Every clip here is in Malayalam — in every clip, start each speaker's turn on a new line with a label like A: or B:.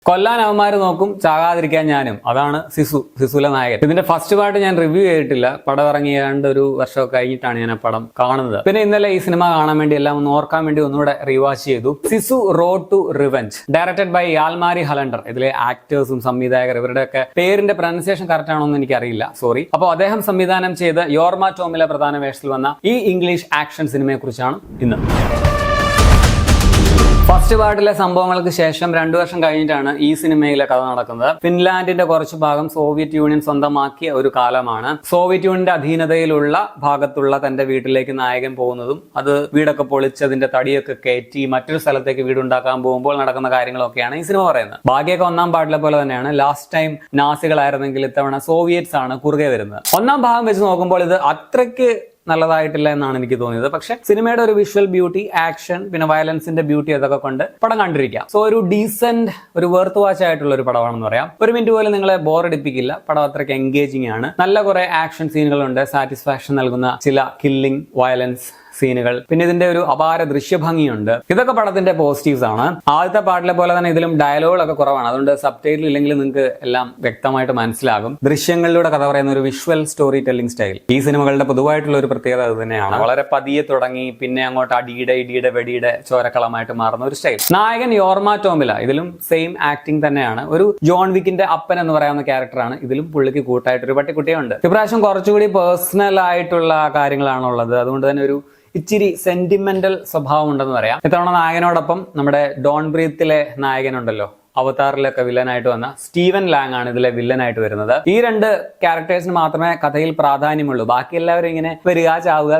A: കൊല്ലാൻ അവന്മാര് നോക്കും, ചാകാതിരിക്കാൻ ഞാനും. അതാണ് സിസുല നായകൻ. ഇതിന്റെ ഫസ്റ്റ് പാർട്ട് ഞാൻ റിവ്യൂ ചെയ്തിട്ടില്ല. പടം ഇറങ്ങി ഏതാണ്ട് ഒരു വർഷമൊക്കെ കഴിഞ്ഞിട്ടാണ് ഞാൻ ആ പടം കാണുന്നത്. പിന്നെ ഇന്നലെ ഈ സിനിമ കാണാൻ വേണ്ടി എല്ലാം ഒന്ന് ഓർക്കാൻ വേണ്ടി ഒന്നുകൂടെ റീവാച്ച് ചെയ്തു. Sisu road to revenge, directed by Jalmari Helander. ഇതിലെ ആക്ടേഴ്സും സംവിധായകർ ഇവരുടെയൊക്കെ പേരിന്റെ പ്രൊനൗൺസിയേഷൻ കറക്റ്റ് ആണോ എന്ന് എനിക്കറിയില്ല, സോറി. അപ്പോൾ അദ്ദേഹം സംവിധാനം ചെയ്ത് യോർമ ടോമിലെ പ്രധാന വേഷത്തിൽ വന്ന ഈ ഇംഗ്ലീഷ് ആക്ഷൻ സിനിമയെ കുറിച്ചാണ് ഇന്ന്. ഫസ്റ്റ് പാർട്ടിലെ സംഭവങ്ങൾക്ക് ശേഷം 2 വർഷം കഴിഞ്ഞിട്ടാണ് ഈ സിനിമയിലെ കഥ നടക്കുന്നത്. ഫിൻലാൻഡിന്റെ കുറച്ചു ഭാഗം സോവിയറ്റ് യൂണിയൻ സ്വന്തമാക്കിയ ഒരു കാലമാണ്. സോവിയറ്റ് യൂണിയന്റെ അധീനതയിലുള്ള ഭാഗത്തുള്ള തന്റെ വീട്ടിലേക്ക് നായകൻ പോകുന്നതും അത് വീടൊക്കെ പൊളിച്ച് അതിന്റെ തടിയൊക്കെ കയറ്റി മറ്റൊരു സ്ഥലത്തേക്ക് വീടുണ്ടാക്കാൻ പോകുമ്പോൾ നടക്കുന്ന കാര്യങ്ങളൊക്കെയാണ് ഈ സിനിമ പറയുന്നത്. ഭാഗ്യമൊക്കെ 1-ാം പാർട്ടിലെ പോലെ തന്നെയാണ്. ലാസ്റ്റ് ടൈം നാസികളായിരുന്നെങ്കിൽ ഇത്തവണ സോവിയറ്റ്സ് ആണ് കുറുകെ വരുന്നത്. 1-ാം ഭാഗം വെച്ച് നോക്കുമ്പോൾ ഇത് അത്രയ്ക്ക് നല്ലതായിട്ടില്ല എന്നാണ് എനിക്ക് തോന്നിയത്. പക്ഷെ സിനിമയുടെ ഒരു വിഷ്വൽ ബ്യൂട്ടി, ആക്ഷൻ, പിന്നെ വയലൻസിന്റെ ബ്യൂട്ടി അതൊക്കെ കൊണ്ട് പടം കണ്ടിരിക്കാം. സോ ഒരു ഡീസന്റ്, ഒരു വർത്ത് വാച്ച് ആയിട്ടുള്ള ഒരു പടമാണെന്ന് പറയാം. 1 മിനിറ്റ് പോലും നിങ്ങളെ ബോറടിപ്പിക്കില്ല. പടം അത്രയ്ക്ക് എൻഗേജിങ് ആണ്. നല്ല കുറെ ആക്ഷൻ സീനുകളുണ്ട്, സാറ്റിസ്ഫാക്ഷൻ നൽകുന്ന ചില കില്ലിംഗ്, വയലൻസ് സീനുകൾ, പിന്നെ ഇതിന്റെ ഒരു അപാര ദൃശ്യഭംഗിയുണ്ട്. ഇതൊക്കെ പടത്തിന്റെ പോസിറ്റീവ്സ് ആണ്. ആദ്യത്തെ പാട്ടിലെ പോലെ തന്നെ ഇതിലും ഡയലോഗുകളൊക്കെ കുറവാണ്. അതുകൊണ്ട് സബ് ടൈറ്റിൽ ഇല്ലെങ്കിൽ നിങ്ങൾക്ക് എല്ലാം വ്യക്തമായിട്ട് മനസ്സിലാകും. ദൃശ്യങ്ങളിലൂടെ കഥ പറയുന്ന ഒരു വിഷ്വൽ സ്റ്റോറി ടെല്ലിംഗ് സ്റ്റൈൽ ഈ സിനിമകളുടെ പൊതുവായിട്ടുള്ള ഒരു പ്രത്യേകത അത് തന്നെയാണ്. വളരെ പതിയെ തുടങ്ങി പിന്നെ അങ്ങോട്ട് ഇടിയുടെ വെടിയുടെ ചോരക്കളമായിട്ട് മാറുന്ന ഒരു സ്റ്റൈൽ. നായകൻ യോർമ ടോമില, ഇതിലും സെയിം ആക്ടിംഗ് തന്നെയാണ്. ഒരു ജോൺ വിക്കിന്റെ അപ്പൻ എന്ന് പറയുന്ന ക്യാരക്ടറാണ്. ഇതിലും പുള്ളിക്ക് കൂട്ടായിട്ടൊരു പട്ടിക്കുട്ടിയുണ്ട്. ഇപ്രാവശ്യം കുറച്ചുകൂടി പേഴ്സണൽ ആയിട്ടുള്ള കാര്യങ്ങളാണുള്ളത്. അതുകൊണ്ട് തന്നെ ഒരു ഇച്ചിരി സെന്റിമെന്റൽ സ്വഭാവം ഉണ്ടെന്ന് പറയാം. ഇത്തവണ നായകനോടൊപ്പം നമ്മുടെ ഡോൺ ബ്രീത്തിലെ നായകനുണ്ടല്ലോ, അവതാറിലൊക്കെ വില്ലനായിട്ട് വന്ന സ്റ്റീവൻ ലാങ് ആണ് ഇതിലെ വില്ലനായിട്ട് വരുന്നത്. ഈ 2 ക്യാരക്ടേഴ്സിന് മാത്രമേ കഥയിൽ പ്രാധാന്യമുള്ളൂ. ബാക്കി എല്ലാവരും ഇങ്ങനെ വരിക ചാവുക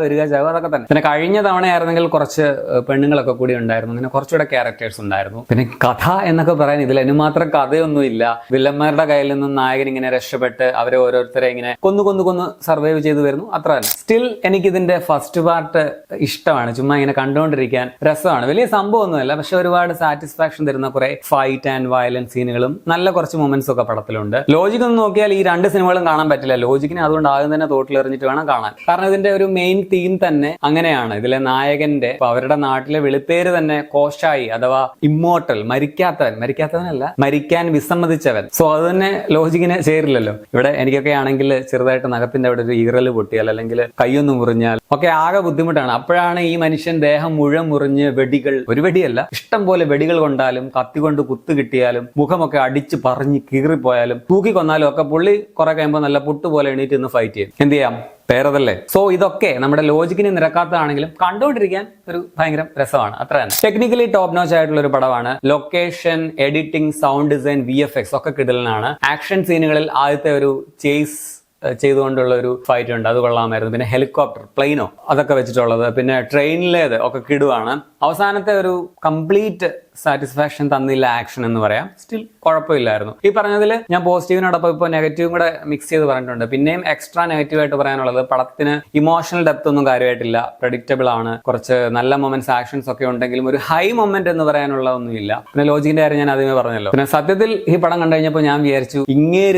A: അതൊക്കെ തന്നെ. പിന്നെ കഴിഞ്ഞ തവണയായിരുന്നെങ്കിൽ കുറച്ച് പെണ്ണുങ്ങളൊക്കെ കൂടി ഉണ്ടായിരുന്നു. അങ്ങനെ കുറച്ചുകൂടെ ക്യാരക്ടേഴ്സ് ഉണ്ടായിരുന്നു. പിന്നെ കഥ എന്നൊക്കെ പറയാൻ ഇതിൽ അതിന് മാത്രം കഥയൊന്നുമില്ല. വില്ലന്മാരുടെ കയ്യിൽ നിന്നും നായകൻ ഇങ്ങനെ രക്ഷപ്പെട്ട് അവരെ ഓരോരുത്തരെ ഇങ്ങനെ കൊന്നു സർവൈവ് ചെയ്ത് വരുന്നു, അത്ര തന്നെ. സ്റ്റിൽ എനിക്കിതിന്റെ ഫസ്റ്റ് പാർട്ട് ഇഷ്ടമാണ്. ചുമ്മാ ഇങ്ങനെ കണ്ടുകൊണ്ടിരിക്കാൻ രസമാണ്. വലിയ സംഭവമൊന്നുമല്ല, പക്ഷെ ഒരുപാട് സാറ്റിസ്ഫാക്ഷൻ തരുന്ന കുറെ ഫൈറ്റ് ആൻഡ് വയലൻസ് സീനുകളും നല്ല കുറച്ച് മൊമെന്റ്സ് ഒക്കെ പടത്തിലുണ്ട്. ലോജിക് ഒന്ന് നോക്കിയാൽ ഈ 2 സിനിമകളും കാണാൻ പറ്റില്ല. ലോജിക്കിനെ അതുകൊണ്ട് ആദ്യം തന്നെ തോട്ടിലെറിഞ്ഞിട്ട് വേണം കാണാൻ. കാരണം ഇതിന്റെ ഒരു മെയിൻ തീം തന്നെ അങ്ങനെയാണ്. ഇതിലെ നായകന്റെ അവരുടെ നാട്ടിലെ വിളിപ്പേര് തന്നെ കോഷായി അഥവാ ഇമ്മോർട്ടൽ, മരിക്കാത്തവനല്ല, മരിക്കാൻ വിസമ്മതിച്ചവൻ. സോ അത് തന്നെ ലോജിക്കിനെ ചേരില്ലല്ലോ. ഇവിടെ എനിക്കൊക്കെ ആണെങ്കിൽ ചെറുതായിട്ട് നഖത്തിന്റെ അവിടെ ഒരു ഈറല് പൊട്ടിയാൽ അല്ലെങ്കിൽ കൈയൊന്ന് മുറിഞ്ഞാൽ ഒക്കെ ആകെ ബുദ്ധിമുട്ടാണ്. അപ്പോഴാണ് ഈ മനുഷ്യൻ ദേഹം മുഴുവൻ മുറിഞ്ഞ് വെടികൾ, ഒരു വെടിയല്ല ഇഷ്ടം പോലെ വെടികൾ കൊണ്ടാലും കത്തി കൊണ്ട് കുത്തു കിട്ടിയാലും മുഖമൊക്കെ അടിച്ച് പറഞ്ഞ് കീറിപ്പോയാലും തൂക്കി കൊന്നാലും ഒക്കെ പുള്ളി കുറെ കഴിയുമ്പോൾ നല്ല പുട്ടുപോലെ എണീറ്റ് നിന്ന് ഫൈറ്റ് ചെയ്യും. എന്ത് ചെയ്യാം, പേരതല്ലേ. സോ ഇതൊക്കെ നമ്മുടെ ലോജിക്കിന് നിരക്കാത്തതാണെങ്കിലും കണ്ടുകൊണ്ടിരിക്കാൻ ഒരു ഭയങ്കര രസമാണ്, അത്ര തന്നെ. ടെക്നിക്കലി ടോപ്പ് നോച്ച് ആയിട്ടുള്ള ഒരു പടമാണ്. Location, editing, sound design, VFX ഒക്കെ കിടലനാണ്. ആക്ഷൻ സീനുകളിൽ ആദ്യത്തെ ഒരു ചേസ് ചെയ്തുകൊണ്ടുള്ള ഒരു ഫൈറ്റ് ഉണ്ട്, അത് കൊള്ളാമായിരുന്നു. പിന്നെ ഹെലികോപ്റ്റർ, പ്ലെയിനോ അതൊക്കെ വെച്ചിട്ടുള്ളത്, പിന്നെ ട്രെയിനിലേത് ഒക്കെ കിടുവാണ്. അവസാനത്തെ ഒരു കംപ്ലീറ്റ് സാറ്റിസ്ഫാക്ഷൻ തന്നില്ല ആക്ഷൻ എന്ന് പറയാം. സ്റ്റിൽ കുഴപ്പമില്ലായിരുന്നു. ഈ പറഞ്ഞതിൽ ഞാൻ പോസിറ്റീവിനോടൊപ്പം ഇപ്പോൾ നെഗറ്റീവും കൂടെ മിക്സ് ചെയ്ത് പറഞ്ഞിട്ടുണ്ട്. പിന്നെയും എക്സ്ട്രാ നെഗറ്റീവായിട്ട് പറയാനുള്ളത്, പടത്തിന് ഇമോഷണൽ ഡെപ്ത് ഒന്നും കാര്യമായിട്ടില്ല. പ്രഡിക്റ്റബിൾ ആണ്. കുറച്ച് നല്ല മൊമെന്റ്സ്, ആക്ഷൻസ് ഒക്കെ ഉണ്ടെങ്കിലും ഒരു ഹൈ മൊമെന്റ് എന്ന് പറയാനുള്ള ഒന്നുമില്ല. പിന്നെ ലോജിക്കിന്റെ കാര്യം ഞാൻ ആദ്യമേ പറഞ്ഞല്ലോ. പിന്നെ സത്യത്തിൽ ഈ പടം കണ്ടു കഴിഞ്ഞപ്പോൾ ഞാൻ വിചാരിച്ചു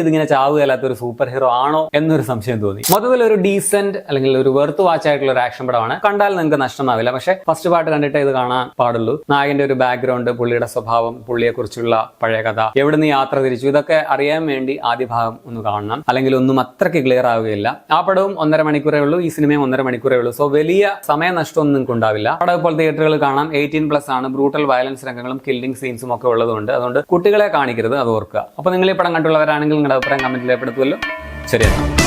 A: ഇതിങ്ങനെ ചാവുകയല്ലാത്ത ഒരു സൂപ്പർ ഹീറോ ആണോ എന്നൊരു സംശയം തോന്നി. മൊത്തത്തിൽ ഒരു ഡീസന്റ് അല്ലെങ്കിൽ ഒരു വെർത്ത് വാച്ച് ആയിട്ടുള്ള ഒരു ആക്ഷൻ പടമാണ്. കണ്ടാൽ നിങ്ങൾക്ക് നഷ്ടമാവില്ല. പക്ഷേ ഫസ്റ്റ് പാർട്ട് കണ്ടിട്ട് ഇത് കാണാൻ പാടുള്ളൂ. നായകന്റെ ഒരു ബാക്ക്ഗ്രൗണ്ട്, പുള്ളിയുടെ സ്വഭാവം, പുള്ളിയെ കുറിച്ചുള്ള പഴയ കഥ, എവിടെ നിന്ന് യാത്ര തിരിച്ചു, ഇതൊക്കെ അറിയാൻ വേണ്ടി ആദ്യ ഭാഗം ഒന്ന് കാണണം. അല്ലെങ്കിൽ ഒന്നും അത്രയ്ക്ക് ക്ലിയർ ആവുകയില്ല. ആ പടവും 1.5 മണിക്കൂറേ ഉള്ളൂ, ഈ സിനിമയും 1.5 മണിക്കൂറേ ഉള്ളൂ. സോ വലിയ സമയനഷ്ടമൊന്നും നിങ്ങൾക്ക് ഉണ്ടാവില്ല. പടം ഇപ്പോൾ തിയേറ്ററുകളിൽ കാണാം. 18+ ആണ്. ബ്രൂട്ടൽ വയലൻസ് രംഗങ്ങളും കില്ലിംഗ് സീൻസും ഒക്കെ ഉള്ളതുകൊണ്ട് അതുകൊണ്ട് കുട്ടികളെ കാണിക്കരുത്, അത് ഓർക്കുക. അപ്പോൾ നിങ്ങൾ ഈ പടം കണ്ടുള്ളവരാണെങ്കിൽ നിങ്ങളുടെ അഭിപ്രായം കമന്റിൽ രേഖപ്പെടുത്തുമല്ലോ. ശരിയാണ്.